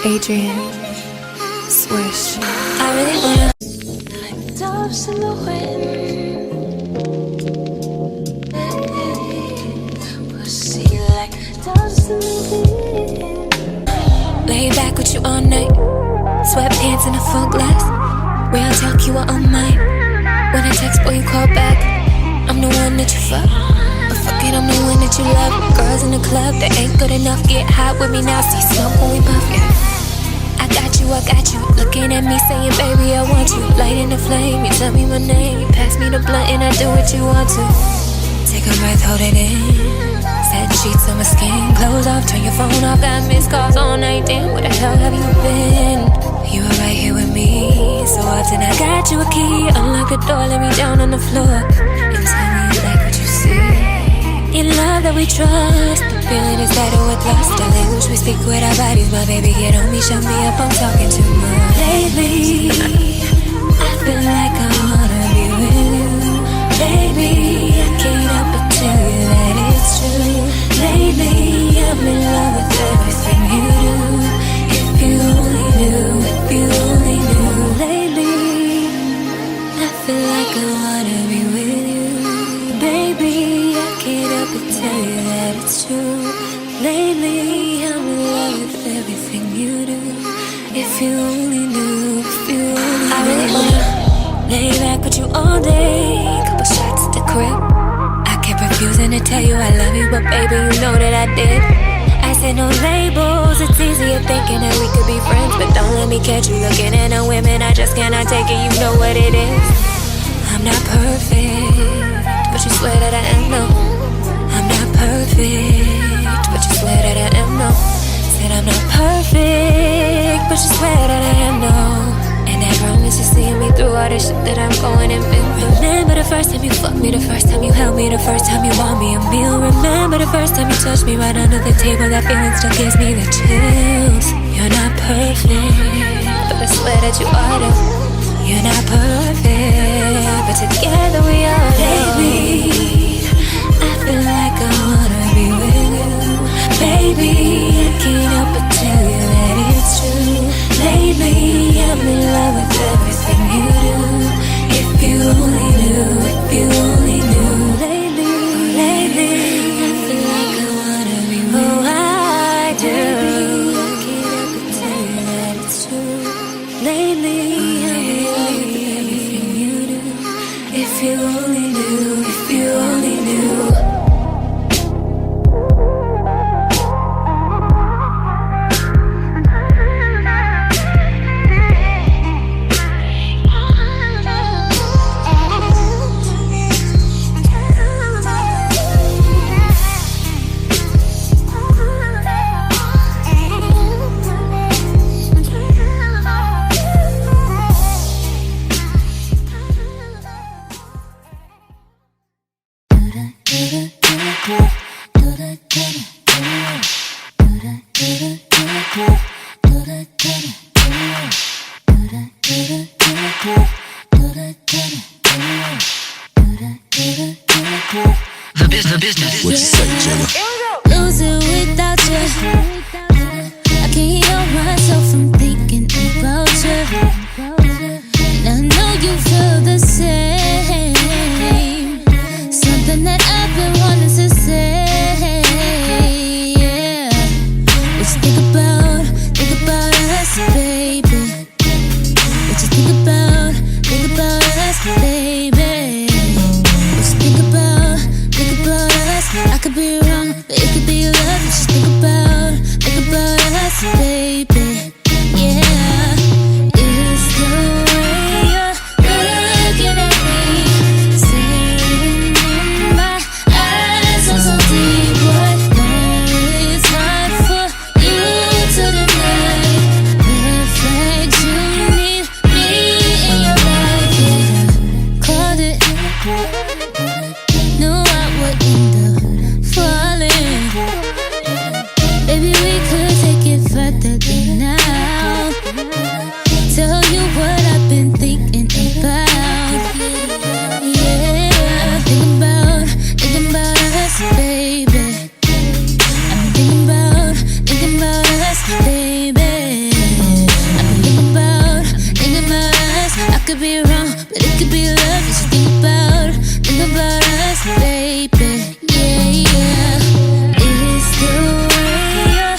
Adrian, Swish. I really wanna like doves in the wind. Pussy like doves in the wind. Lay back with you all night. Sweatpants in a full glass. Real talk, you are on mine. When I text, boy, you call back. I'm the one that you fuck. But fuck it, I'm the one that you love. Girls in the club that ain't good enough. Get hot with me now. See smoke when we puff, yeah. I got you, looking at me saying, baby, I want you. Lighting the flame, you tell me my name. You pass me the blunt and I do what you want to. Take a breath, hold it in. Set sheets on my skin, clothes off, turn your phone off. Got missed calls all night, damn, where the hell have you been? You were right here with me, so often I got you a key. Unlock the door, let me down on the floor, and tell me you like what you see. In love that we trust, the feeling is better with lust. The language we speak with our bodies, my baby, get on me, shut me up, I'm talking too much. Lately, I feel like I wanna be with you. Baby, I can't help but tell you that it's true. Lately, I'm in love with everything you do. If you only knew, if you only knew. Lately, I feel like I wanna be with you. Baby, I can't help but tell you that it's true. Lately, I'm in love with everything you do. If you only knew, if you only knew. I really wanna lay back with you all day. Couple shots at the crib. I kept refusing to tell you I love you, but baby, you know that I did. I said no labels, it's easier thinking that we could be friends. But don't let me catch you looking at no women, I just cannot take it, you know what it is. I'm not perfect, but you swear that I am, no. I'm not perfect, but you swear that I am, no. Said I'm not perfect, but you swear that I am, no. And I promise you see me through all the shit that I'm going and been through. Remember the first time you fucked me, the first time you held me, the first time you bought me a meal. Remember the first time you touched me right under the table, that feeling still gives me the chills. You're not perfect, but I swear that you are, though. You're not perfect, but together we are. Baby, I feel like I wanna be with you. Baby, I can't help but tell you that it's true. Lately, I'm in love with everything you do. If you only knew, if you only knew. Lately, I feel like I wanna be with you. Oh, I do. Baby, I can't help but tell you that it's true. Lately, if you only knew, if you only knew. could be wrong, but it could be love. You should think about us, baby. Yeah, yeah. It's the way you're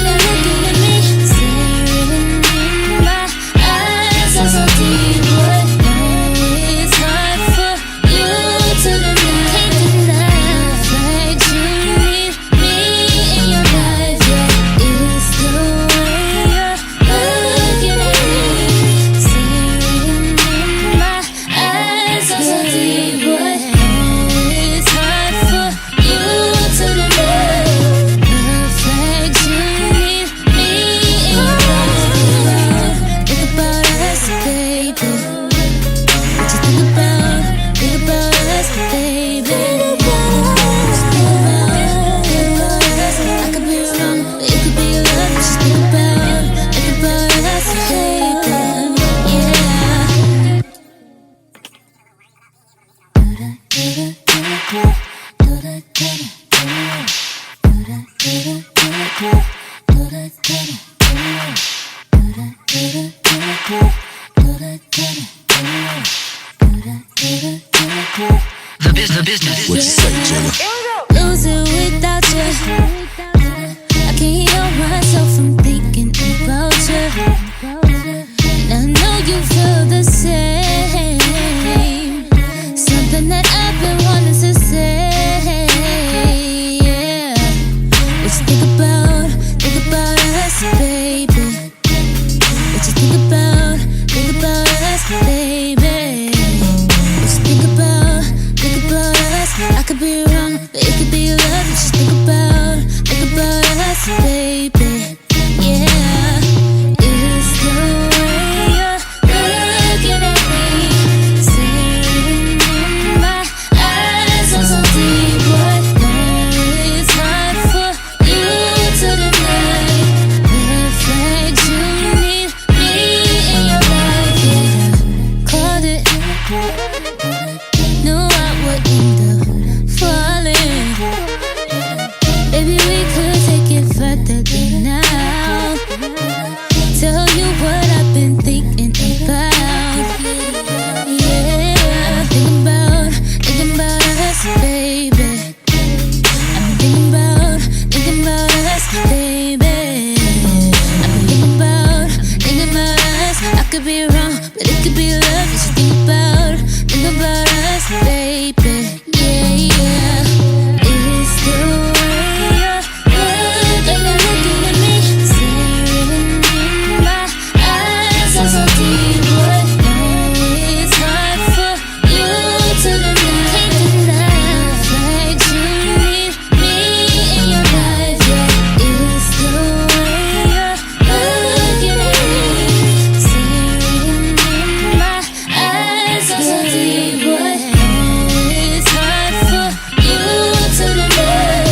looking at me, staring in my eyes, so deep. What? No, it's hard for you to deny. Like you need me in your life. Yeah, it's the way you're looking at me, staring in my eyes, so deep. What? No, it's hard for you to deny. Like you need me in your life. Think about us, baby. What you think about us, baby. Just think about us. I could be wrong, but it could be love. Just think about us, baby. Yeah. The business. What you say, Jenna? Lose it without you. I can't help myself from thinking about you. And I know you feel the same. Something that I've been wanting to say. Yeah. What you think about us, baby? What you think about us, baby? What you think about us? I could be wrong, but it could be love. Just think about us, baby. Yeah, it's the way you're looking at me, staring in my eyes, so deep. What? No, it's hard for you to deny. Like you need me in your life. Yeah, called it. Knew I would end up falling. Baby, we could take it further than now. Tell you what I've been thinking about. Yeah, thinking about us, baby. I'm thinking about us, baby. I'm thinking about us. I could be wrong, but it could be love. You should think about us, baby. Yeah, yeah. It's the way you're looking at me, staring in my eyes, so deep. What? No, it's hard for you to deny. Like you need me in your life. Yeah, it's the way you're looking at me, staring in my eyes, so deep. What? No, it's hard for you to deny.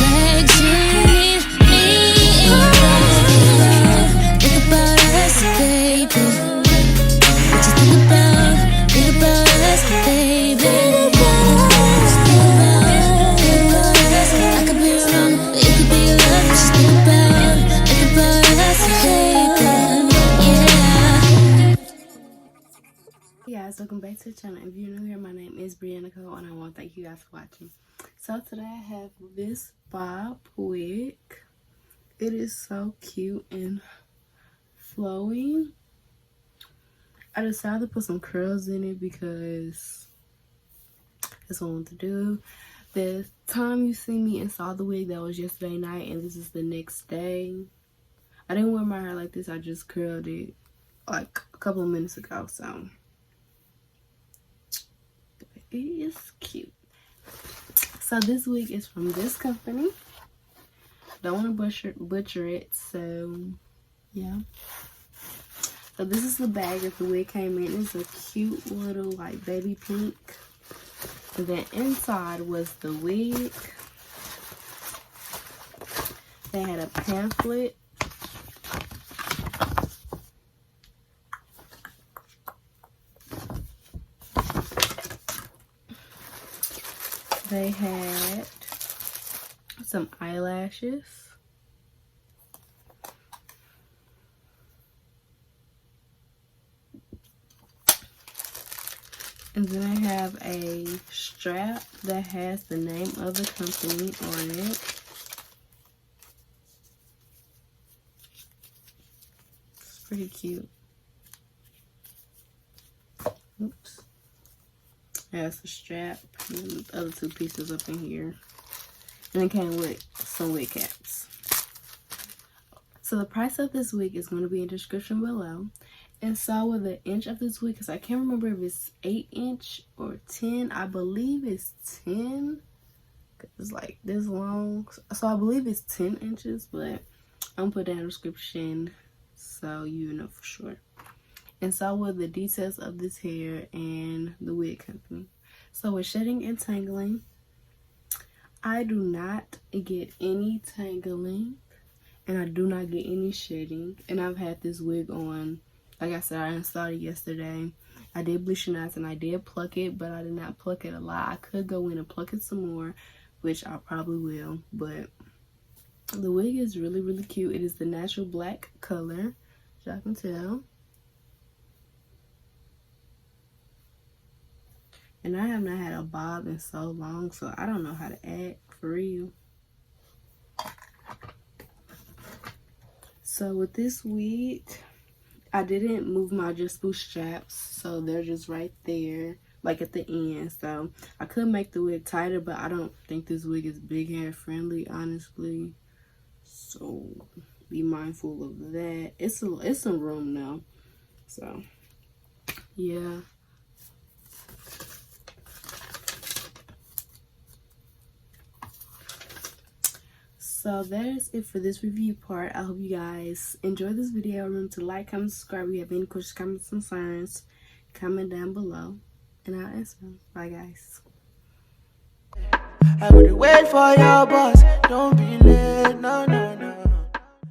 Like you need me in your life. Think about us, baby. What you think about us, baby. Just think about us. I could be wrong, but it could be love. Just think about us, baby. Yeah. Hey guys, welcome back to the channel. If you're new here, my name is Brianna Cole, and I want to thank you guys for watching. So today I have this bob wig. It is so cute and flowing. I decided to put some curls in it because that's what I want to do. The time you see me and saw the wig, that was yesterday night, and this is the next day. I didn't wear my hair like this. I just curled it like a couple of minutes ago, so it is cute. So this wig is from this company. Don't want to butcher it, so yeah. So this is the bag that the wig came in. It's a cute little like baby pink. And then inside was the wig. They had a pamphlet. They had some eyelashes. And then I have a strap that has the name of the company on it. It's pretty cute. Oops. Has the strap and the other two pieces up in here. And it came with some wig caps. So the price of this wig is going to be in the description below. And so with the inch of this wig, because I can't remember if it's 8 inch or 10. I believe it's 10. It's like this long. So I believe it's 10 inches, but I'm put down in the description so you know for sure. And so with the details of this hair and the wig company. So with shedding and tangling, I do not get any tangling and I do not get any shedding. And I've had this wig on, like I said, I installed it yesterday. I did bleach it out and I did pluck it, but I did not pluck it a lot. I could go in and pluck it some more, which I probably will. But the wig is really, really cute. It is the natural black color, as y'all can tell. And I have not had a bob in so long, so I don't know how to act for real. So with this wig, I didn't move my adjustable straps, so they're just right there, like at the end. So I could make the wig tighter, but I don't think this wig is big hair friendly, honestly. So be mindful of that. It's some room now. So yeah. So that is it for this review part. I hope you guys enjoyed this video. Remember to like, comment, subscribe. If you have any questions, comments, concerns, comment down below and I'll answer them. Bye guys. I would wait for your boss. Don't be late, no.